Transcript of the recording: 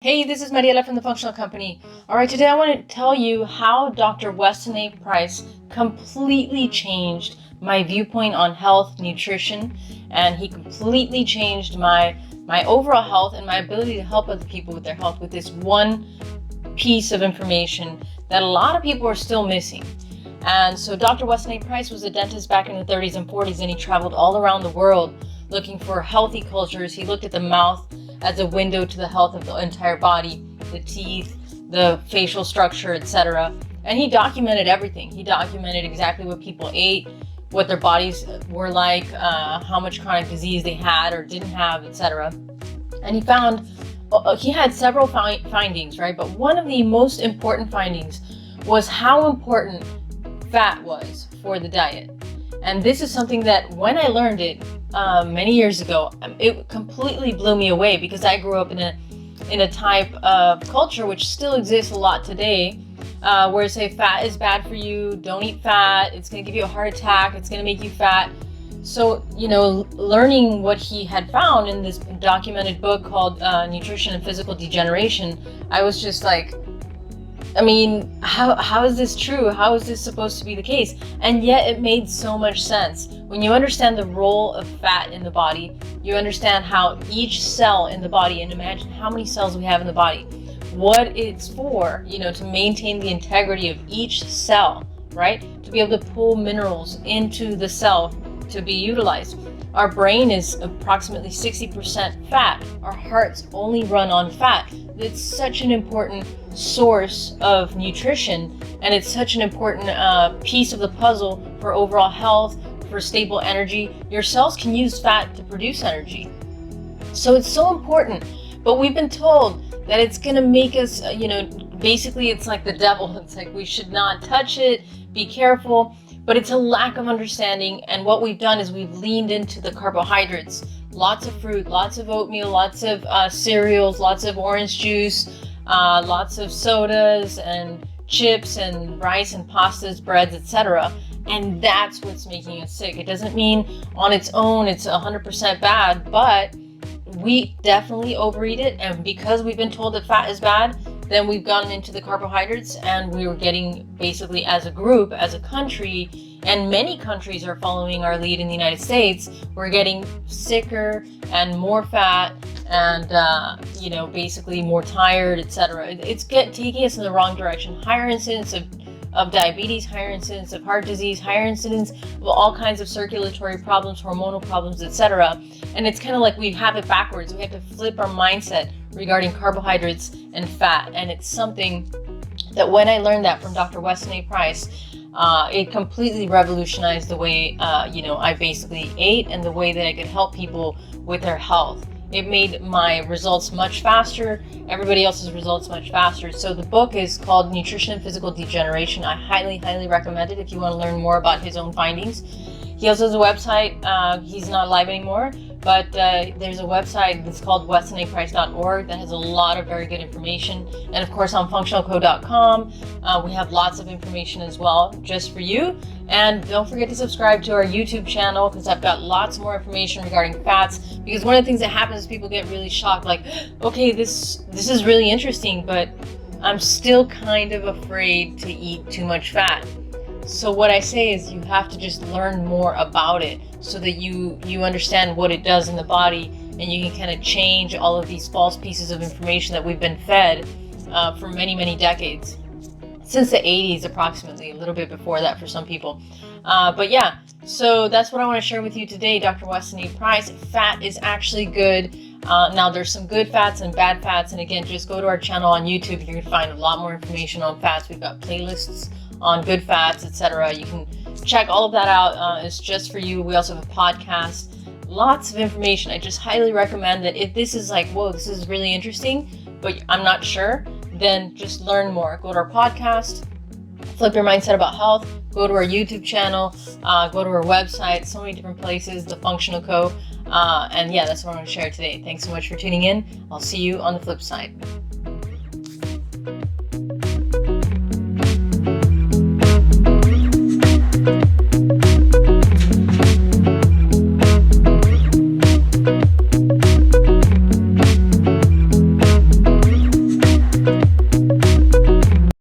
Hey, this is Mariela from the Functional Company. Alright, today I want to tell you how Dr. Weston A completely changed my viewpoint on health, nutrition, and he completely changed my overall health and my ability to help other people with their health with this one piece of information that a lot of people are still missing. And so Dr. Weston A was a dentist back in the 30s and 40s, and he traveled all around the world looking for healthy cultures. He looked at the mouth as a window to the health of the entire body, the teeth, the facial structure, etc. And he documented everything. He documented exactly what people ate, what their bodies were like, how much chronic disease they had or didn't have, etc. And he had several findings, right? But one of the most important findings was how important fat was for the diet. And this is something that when I learned it many years ago, it completely blew me away, because I grew up in a type of culture which still exists a lot today, where they say fat is bad for you, don't eat fat, it's going to give you a heart attack, it's going to make you fat. So, learning what he had found in this documented book called Nutrition and Physical Degeneration, I was just like, how is this true? How is this supposed to be the case? And yet it made so much sense. When you understand the role of fat in the body, you understand how each cell in the body, and imagine how many cells we have in the body, what it's for, to maintain the integrity of each cell, right? To be able to pull minerals into the cell to be utilized. Our brain is approximately 60% fat. Our hearts only run on fat. It's such an important source of nutrition, and it's such an important piece of the puzzle for overall health, for stable energy. Your cells can use fat to produce energy. So it's so important, but we've been told that it's going to make us, basically it's like the devil. It's like we should not touch it, be careful. But it's a lack of understanding, and what we've done is we've leaned into the carbohydrates. Lots of fruit, lots of oatmeal, lots of cereals, lots of orange juice, lots of sodas and chips and rice and pastas, breads, etc. And that's what's making us sick. It doesn't mean on its own it's 100% bad, but we definitely overeat it, and because we've been told that fat is bad, then we've gone into the carbohydrates, and we were getting, basically as a group, as a country, and many countries are following our lead in the United States, we're getting sicker and more fat and, basically more tired, etc. It's taking us in the wrong direction. Higher incidence of diabetes, higher incidence of heart disease, higher incidence of all kinds of circulatory problems, hormonal problems, etc. And it's kind of like we have it backwards. We have to flip our mindset regarding carbohydrates and fat. And it's something that when I learned that from Dr. Weston A. It completely revolutionized the way, I basically ate and the way that I could help people with their health. It made my results much faster, everybody else's results much faster. So the book is called Nutrition and Physical Degeneration. I highly, highly recommend it if you want to learn more about his own findings. He also has a website. He's not live anymore, but there's a website that's called westonaprice.org that has a lot of very good information. And of course on functionalco.com, we have lots of information as well just for you. And don't forget to subscribe to our YouTube channel, because I've got lots more information regarding fats. Because one of the things that happens is people get really shocked, like, okay, this is really interesting, but I'm still kind of afraid to eat too much fat. So what I say is you have to just learn more about it so that you understand what it does in the body, and you can kind of change all of these false pieces of information that we've been fed for many, many decades. Since the 80s approximately, a little bit before that for some people. But yeah, so that's what I want to share with you today, Dr. Weston A. Fat is actually good. Now there's some good fats and bad fats, and again, just go to our channel on YouTube. You can find a lot more information on fats. We've got playlists on good fats, etc. You can check all of that out. It's just for you. We also have a podcast. Lots of information. I just highly recommend that if this is like, whoa, this is really interesting, but I'm not sure, then just learn more. Go to our podcast, flip your mindset about health, go to our YouTube channel, go to our website, so many different places, the Functional Co. And yeah, that's what I want to share today. Thanks so much for tuning in. I'll see you on the flip side.